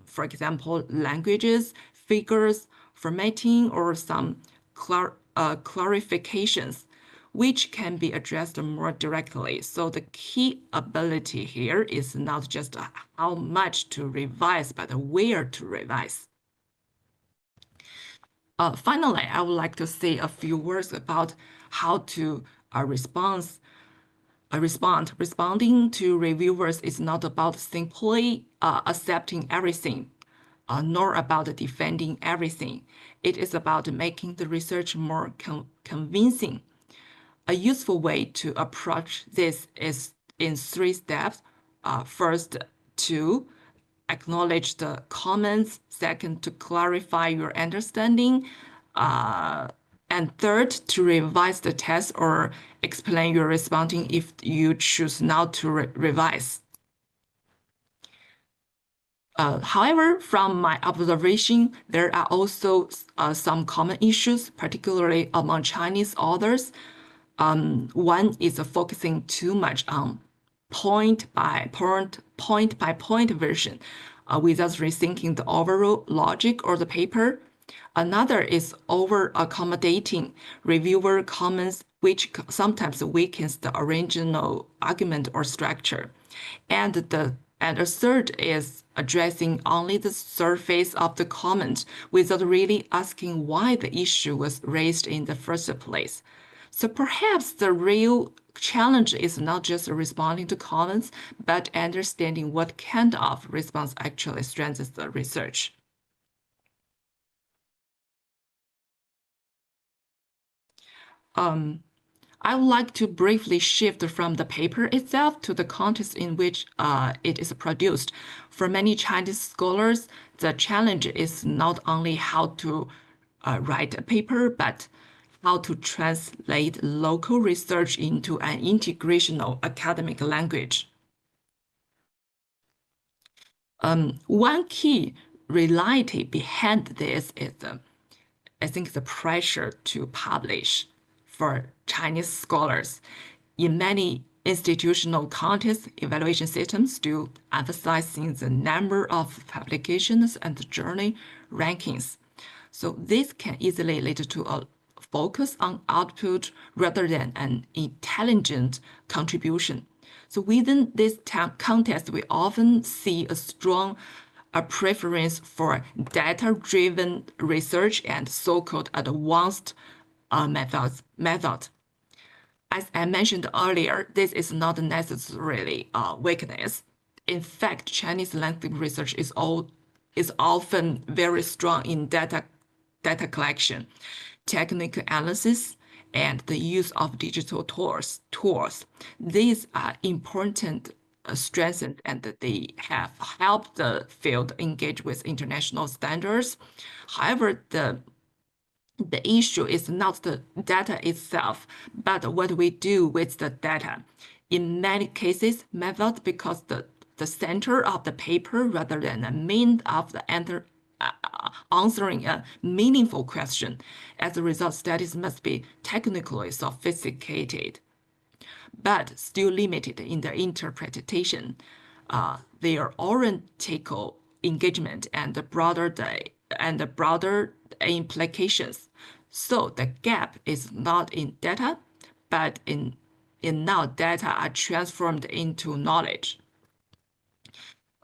For example, languages, figures, formatting, or some clarifications, which can be addressed more directly. So the key ability here is not just how much to revise, but where to revise. Finally, I would like to say a few words about how to respond. Responding to reviewers is not about simply accepting everything, nor about defending everything. It is about making the research more convincing. A useful way to approach this is in 3 steps. First, to acknowledge the comments. Second, to clarify your understanding. And third, to revise the test or explain your responding if you choose not to revise. However, from my observation, there are also some common issues, particularly among Chinese authors. One is focusing too much on point by point version without rethinking the overall logic of the paper. Another is over-accommodating reviewer comments, which sometimes weakens the original argument or structure. And a third is addressing only the surface of the comment without really asking why the issue was raised in the first place. So perhaps the real challenge is not just responding to comments, but understanding what kind of response actually strengthens the research. I would like to briefly shift from the paper itself to the context in which it is produced. For many Chinese scholars, the challenge is not only how to write a paper, but how to translate local research into an integrational academic language. One key reality behind this is, I think, the pressure to publish for Chinese scholars. In many institutional contexts, evaluation systems do emphasizing the number of publications and journal rankings. So this can easily lead to a focus on output rather than an intelligent contribution. So within this context, we often see a strong preference for data-driven research and so-called advanced methods. As I mentioned earlier, this is not necessarily a weakness. In fact, Chinese language research is often very strong in data collection, technical analysis, and the use of digital tools. These are important strengths, and they have helped the field engage with international standards. However, the issue is not the data itself, but what we do with the data. In many cases, methods becomes the center of the paper rather than the mean of the answering a meaningful question. As a result, studies must be technically sophisticated, but still limited in their interpretation, their orientical engagement, and the broader implications. So the gap is not in data, but in now data are transformed into knowledge.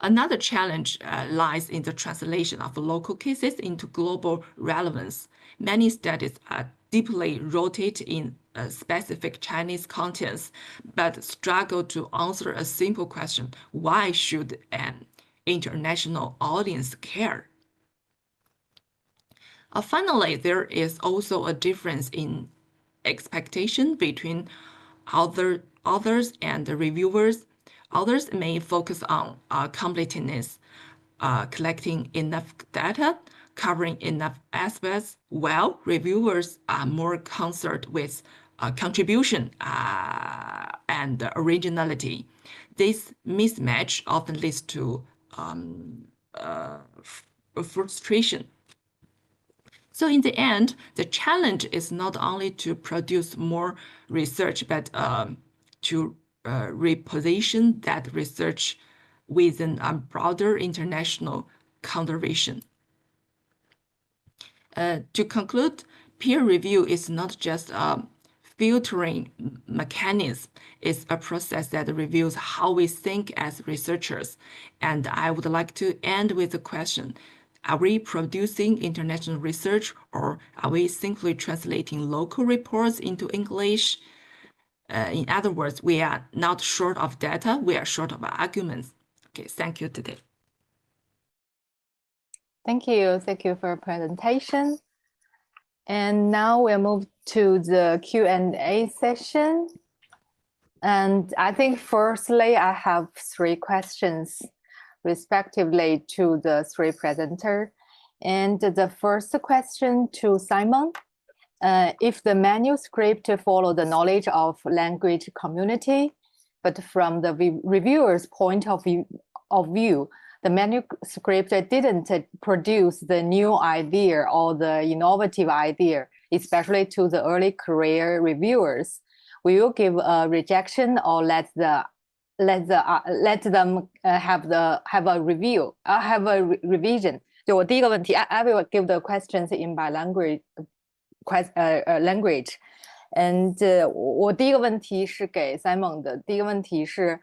Another challenge lies in the translation of local cases into global relevance. Many studies are deeply rooted in specific Chinese contents, but struggle to answer a simple question: why should an international audience care? Finally, there is also a difference in expectation between authors and the reviewers. Authors may focus on completeness, collecting enough data, covering enough aspects, while reviewers are more concerned with contribution and originality. This mismatch often leads to frustration. So in the end, the challenge is not only to produce more research, but to reposition that research within a broader international conservation. To conclude, peer review is not just a filtering mechanism. It's a process that reviews how we think as researchers. And I would like to end with a question. Are we producing international research, or are we simply translating local reports into English? In other words, we are not short of data, we are short of arguments. Okay, thank you today. Thank you for your presentation. And now we'll move to the Q&A session. And I think firstly, I have 3 questions respectively to the 3 presenters. And the first question to Simon, if the manuscript follow the knowledge of language community, but from the reviewer's point of view, the manuscript didn't produce the new idea or the innovative idea, especially to the early career reviewers, will you give a rejection or let them have a revision? 就我第一个问题 I will give the questions in my language. And 我第一个问题是给 Simon 的。第一个问题是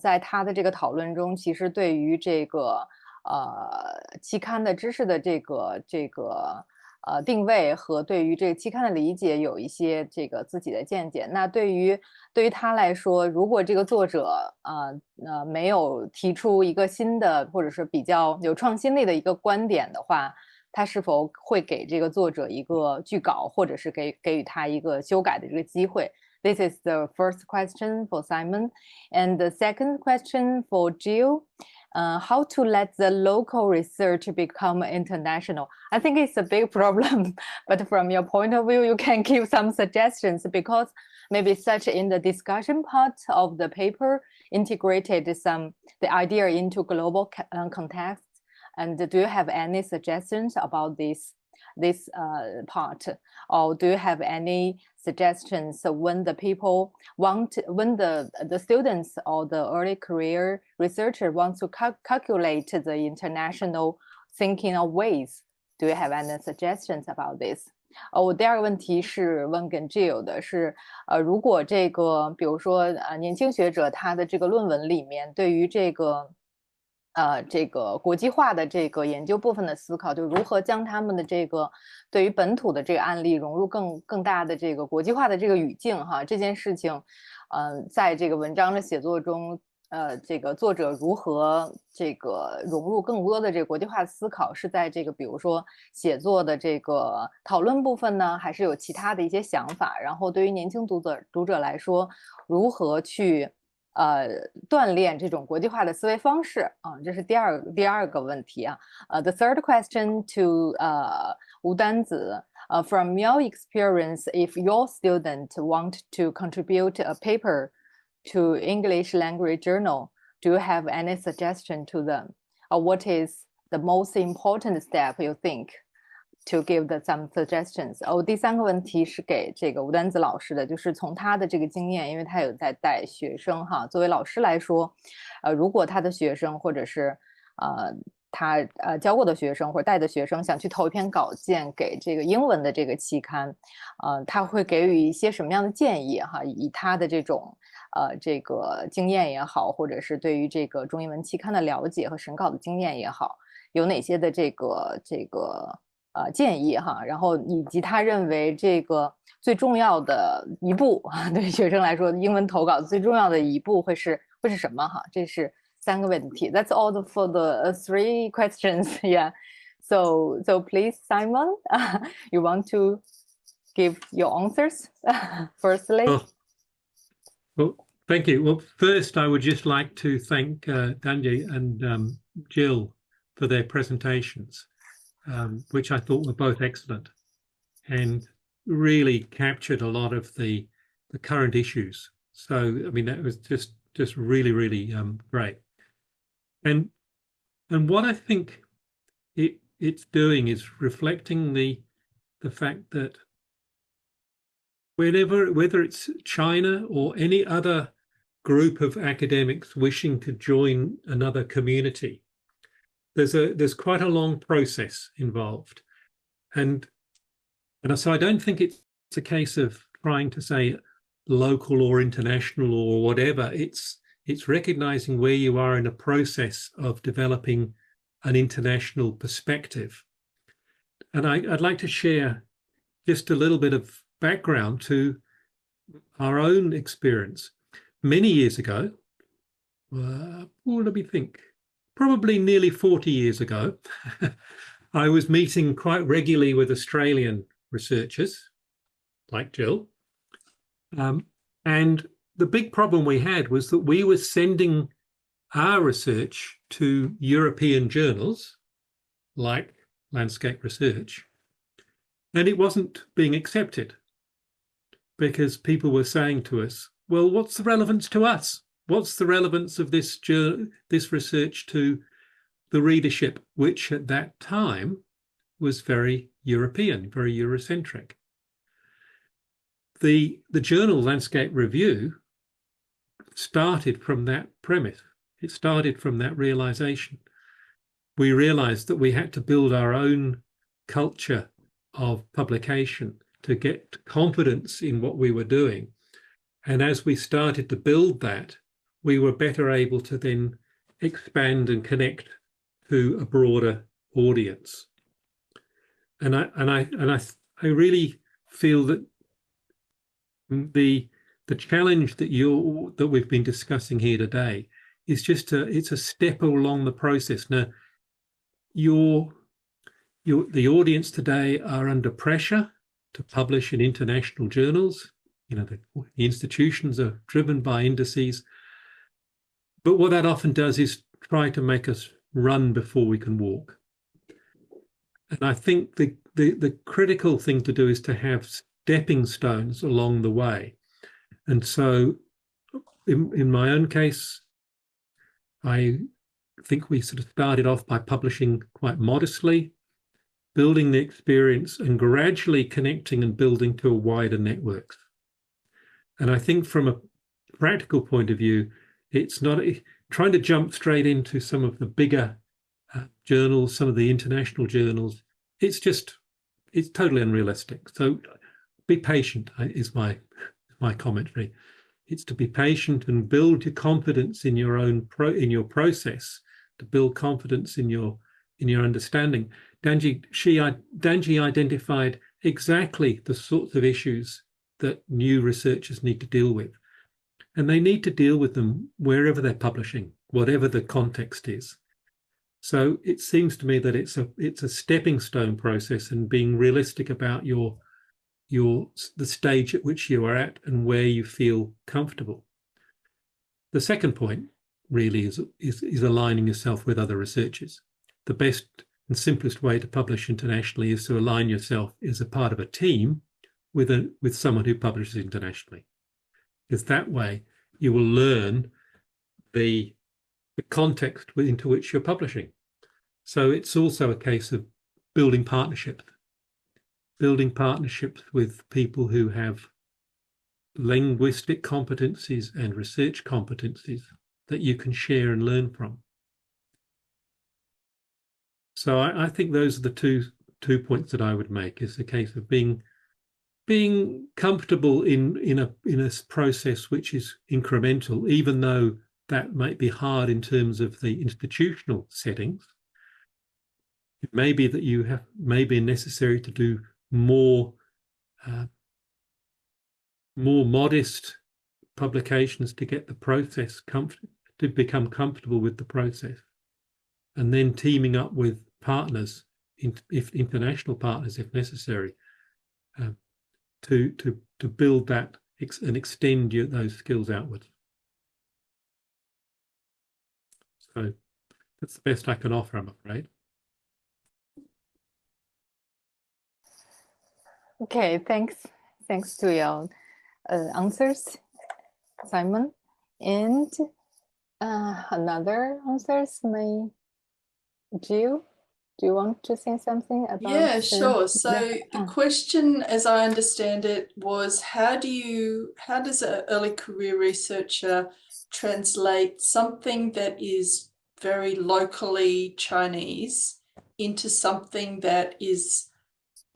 在他的这个讨论中，其实对于这个期刊的知识的这个定位和对于这个期刊的理解有一些这个自己的见解。那对于他来说，如果这个作者没有提出一个新的或者是比较有创新力的一个观点的话，他是否会给这个作者一个据稿，或者是给予他一个修改的这个机会？This is the first question for Simon. And the second question for Jill. How to let the local research become international? I think it's a big problem, but from your point of view, you can give some suggestions, because maybe such in the discussion part of the paper integrated the idea into global context. And do you have any suggestions about this part, or do you have any suggestions when the people when the students or the early career researcher wants to calculate the international thinking of ways? Do you have any suggestions about this? 我第二个问题是问跟 Jill 的是，如果这个比如说年轻学者他的这个论文里面对于这个国际化的这个研究部分的思考，就如何将他们的这个对于本土的这个案例融入更大的这个国际化的这个语境哈，这件事情，在这个文章的写作中，这个作者如何这个融入更多的这个国际化的思考，是在这个比如说写作的这个讨论部分呢，还是有其他的一些想法？然后对于年轻读者来说，如何去锻炼这种国际化的思维方式啊，这是第二个问题啊。The third question to 吴丹子，from your experience, if your student want to contribute a paper to English language journal, do you have any suggestion to them? Or what is the most important step you think to give some suggestions? 第三个问题是给这个吴丹子老师的，就是从他的这个经验，因为他有在带学生哈，作为老师来说，如果他的学生或者是他教过的学生或者带的学生想去投一篇稿件给这个英文的这个期刊，他会给予一些什么样的建议哈？以他的这种这个经验也好，或者是对于这个中英文期刊的了解和审稿的经验也好，有哪些的这个建议哈？然后以及他认为这个最重要的一步对学生来说，英文投稿最重要的一步会是什么哈？这是三个问题。That's all for the three questions. Yeah. So please, Simon, you want to give your answers firstly? Well, thank you. Well, first, I would just like to thank Danji and Jill for their presentations, which I thought were both excellent and really captured a lot of the current issues. So, I mean, that was just really, really great. And what I think it's doing is reflecting the fact that whether it's China or any other group of academics wishing to join another community, there's quite a long process involved, and so I don't think it's a case of trying to say local or international or whatever. It's recognizing where you are in a process of developing an international perspective. And I'd like to share just a little bit of background to our own experience. Many years ago, let me think, probably nearly 40 years ago, I was meeting quite regularly with Australian researchers like Jill. And the big problem we had was that we were sending our research to European journals like Landscape Research, and it wasn't being accepted because people were saying to us, well, what's the relevance to us? What's the relevance of this research to the readership, which at that time was very European, very Eurocentric? The journal Landscape Review started from that premise. It started from that realization. We realized that we had to build our own culture of publication to get confidence in what we were doing. And as we started to build that, we were better able to then expand and connect to a broader audience. And I really feel that the challenge that we've been discussing here today is it's a step along the process. Now, the audience today are under pressure to publish in international journals. You know, the institutions are driven by indices. But what that often does is try to make us run before we can walk. And I think the critical thing to do is to have stepping stones along the way. And so in my own case, I think we sort of started off by publishing quite modestly, building the experience and gradually connecting and building to a wider networks. And I think from a practical point of view, it's not trying to jump straight into some of the bigger journals, some of the international journals. It's totally unrealistic. So be patient is my commentary. It's to be patient and build your confidence in your own process, to build confidence in your understanding. Danji identified exactly the sorts of issues that new researchers need to deal with. And they need to deal with them wherever they're publishing, whatever the context is. So it seems to me that it's a stepping stone process, and being realistic about the stage at which you are at and where you feel comfortable. The second point really is aligning yourself with other researchers. The best and simplest way to publish internationally is to align yourself as a part of a team with someone who publishes internationally. Because that way you will learn the context into which you're publishing. So it's also a case of building partnerships with people who have linguistic competencies and research competencies that you can share and learn from. So I think those are the two points that I would make. Is the case of being comfortable in a process which is incremental, even though that might be hard in terms of the institutional settings. It may be that you may be necessary to do more modest publications to get the process to become comfortable with the process, and then teaming up with partners, if international partners, if necessary, to build that and extend those skills outwards. So that's the best I can offer, I'm afraid. Okay, thanks to your answers, Simon. And another answers, Jill, do you want to say something about? Yeah, sure. So the question, as I understand it, was how does an early career researcher translate something that is very locally Chinese into something that is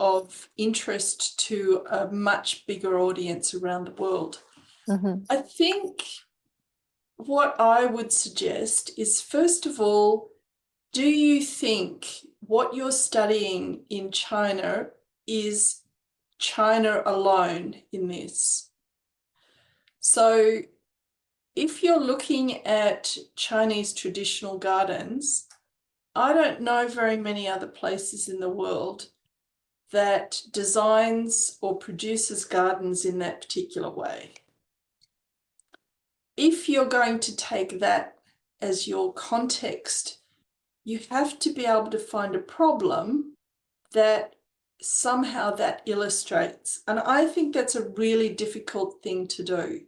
of interest to a much bigger audience around the world? I think what I would suggest is, first of all, do you think what you're studying in China is China alone in this? So if you're looking at Chinese traditional gardens, I don't know very many other places in the world that designs or produces gardens in that particular way. If you're going to take that as your context, you have to be able to find a problem that somehow that illustrates. And I think that's a really difficult thing to do.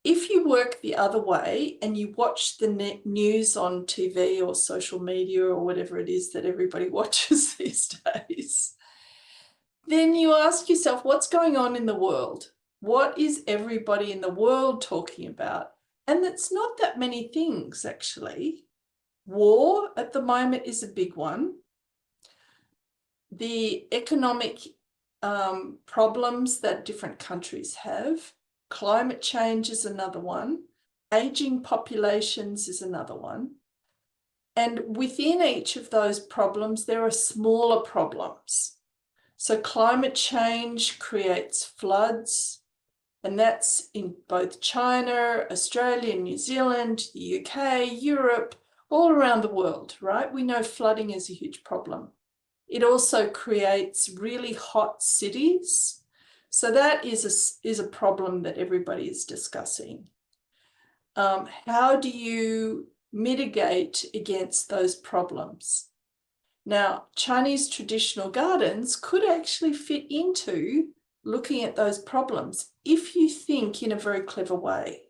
If you work the other way and you watch the news on TV or social media or whatever it is that everybody watches these days, then you ask yourself, what's going on in the world? What is everybody in the world talking about? And it's not that many things, actually. War at the moment is a big one. The economic problems that different countries have. Climate change is another one. Aging populations is another one. And within each of those problems, there are smaller problems. So climate change creates floods, and that's in both China, Australia, New Zealand, the UK, Europe, all around the world, right? We know flooding is a huge problem. It also creates really hot cities. So that is a problem that everybody is discussing. How do you mitigate against those problems? Now, Chinese traditional gardens could actually fit into looking at those problems if you think in a very clever way.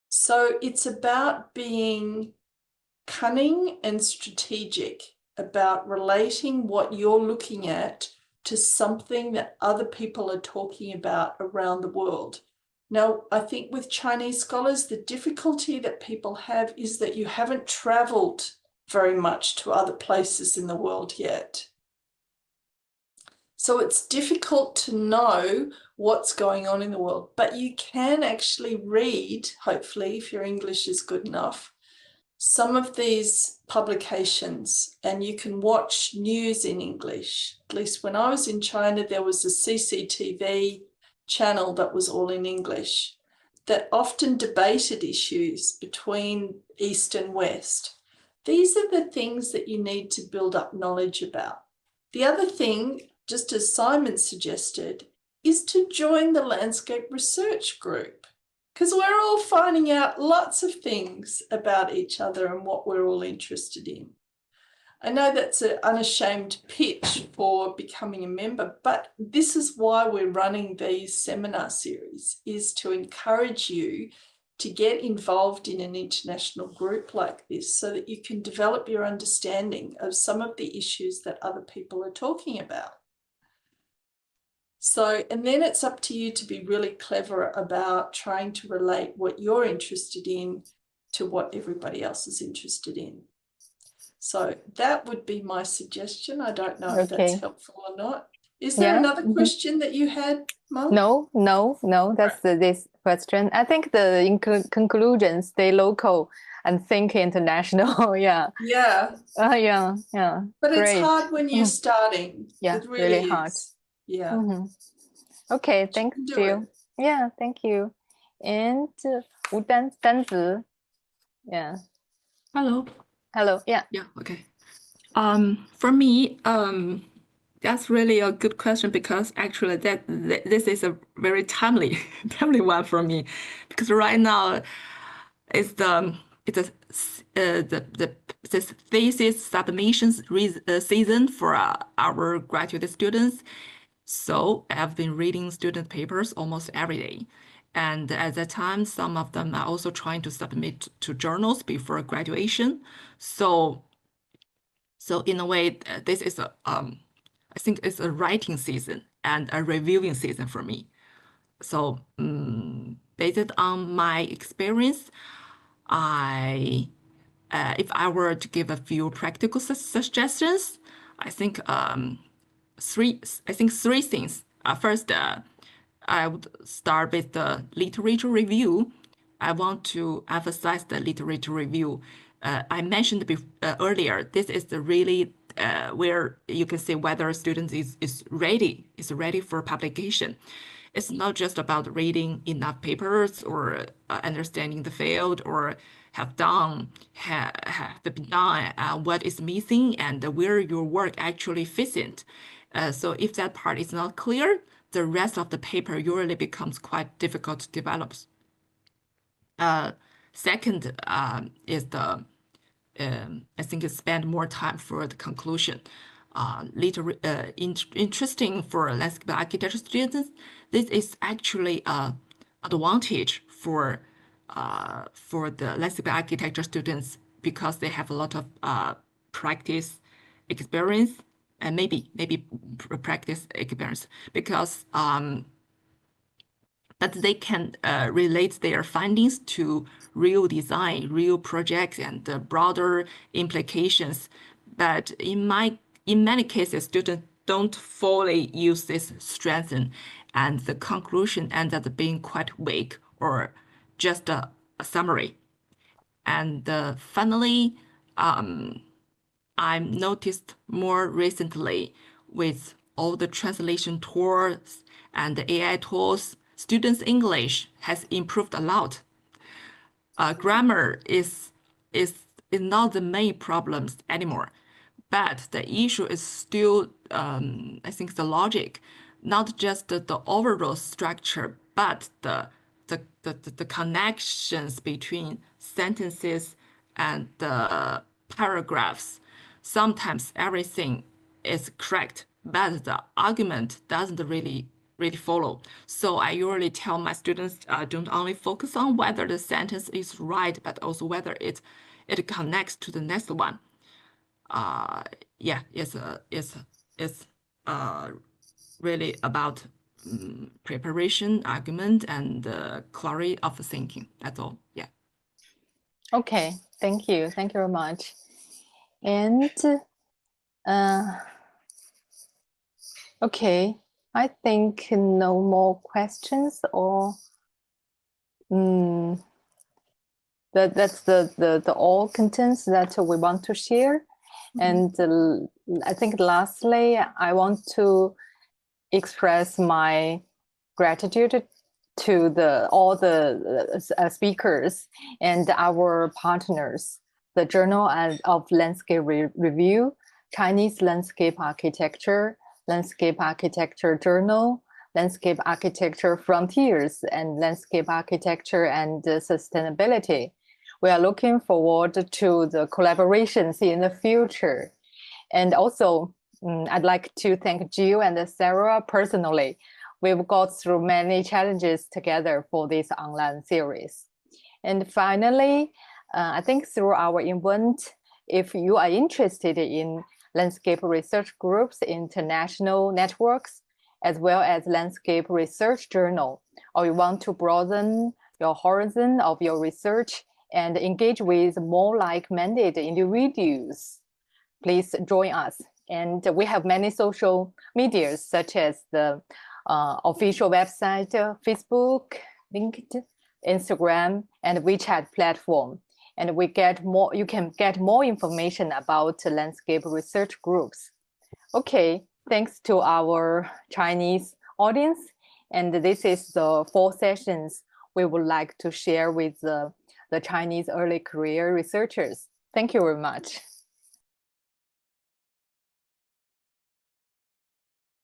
So it's about being cunning and strategic about relating what you're looking at to something that other people are talking about around the world. Now, I think with Chinese scholars, the difficulty that people have is that you haven't traveled very much to other places in the world yet. So it's difficult to know what's going on in the world, but you can actually read, hopefully, if your English is good enough, some of these publications, and you can watch news in English. At least when I was in China, there was a CCTV channel that was all in English that often debated issues between East and West. These are the things that you need to build up knowledge about. The other thing, just as Simon suggested, is to join the landscape research group, because we're all finding out lots of things about each other and what we're all interested in. I know that's an unashamed pitch for becoming a member, but this is why we're running these seminar series, is to encourage you to get involved in an international group like this so that you can develop your understanding of some of the issues that other people are talking about. So, and then it's up to you to be really clever about trying to relate what you're interested in to what everybody else is interested in. So that would be my suggestion. I don't know if that's helpful or not. Is there another question that you had, Mum? No, that's this question. I think the conclusion, stay local and think international. Yeah. Yeah. Yeah. But Great. it's hard when you're starting. Yeah, it really hard. is. Yeah. Okay, thanks, Jill. Yeah, thank you. And Danzi. Yeah. Hello. Yeah. Yeah, okay. For me, that's really a good question, because actually this is a very timely one for me, because right now it's this thesis submissions season for our graduate students. So I've been reading student papers almost every day. And at that time, some of them are also trying to submit to journals before graduation. So in a way, this is I think it's a writing season and a reviewing season for me. So based on my experience, if I were to give a few practical suggestions, I think three things. First, I would start with the literature review. I want to emphasize the literature review. I mentioned earlier, this is really where you can see whether a student is ready for publication. It's not just about reading enough papers or understanding the field or have been done what is missing and where your work actually fits in. So if that part is not clear, the rest of the paper usually becomes quite difficult to develop. Second is the I think spend more time for the conclusion. Interesting for landscape architecture students, this is actually an advantage for the landscape architecture students, because they have a lot of practice experience and maybe practice experience, because but they can relate their findings to real design, real projects, and the broader implications. But in many cases, students don't fully use this strength, and the conclusion ends up being quite weak or just a summary. And finally, I noticed more recently with all the translation tools and the AI tools, students' English has improved a lot. Grammar is not the main problems anymore, but the issue is still, I think, the logic, not just the overall structure, but the connections between sentences and the paragraphs. Sometimes everything is correct, but the argument doesn't really follow. So I usually tell my students, don't only focus on whether the sentence is right, but also whether it connects to the next one. Yeah, it's really about preparation, argument, and clarity of thinking. That's all. Yeah. Okay, thank you very much. And okay, I think no more questions, or that's the all contents that we want to share. And I think lastly, I want to express my gratitude to all the speakers and our partners, the Journal of Landscape Review, Chinese Landscape Architecture, Landscape Architecture Journal, Landscape Architecture Frontiers, and Landscape Architecture and Sustainability. We are looking forward to the collaborations in the future. And also, I'd like to thank Jill and Sarah personally. We've got through many challenges together for this online series. And finally, I think through our event, if you are interested in landscape research groups, international networks, as well as landscape research journal, or you want to broaden your horizon of your research and engage with more like-minded individuals, please join us. And we have many social medias, such as the official website, Facebook, LinkedIn, Instagram, and WeChat platform. And you can get more information about landscape research groups. Okay, thanks to our Chinese audience. And this is the 4 sessions we would like to share with the Chinese early career researchers. Thank you very much.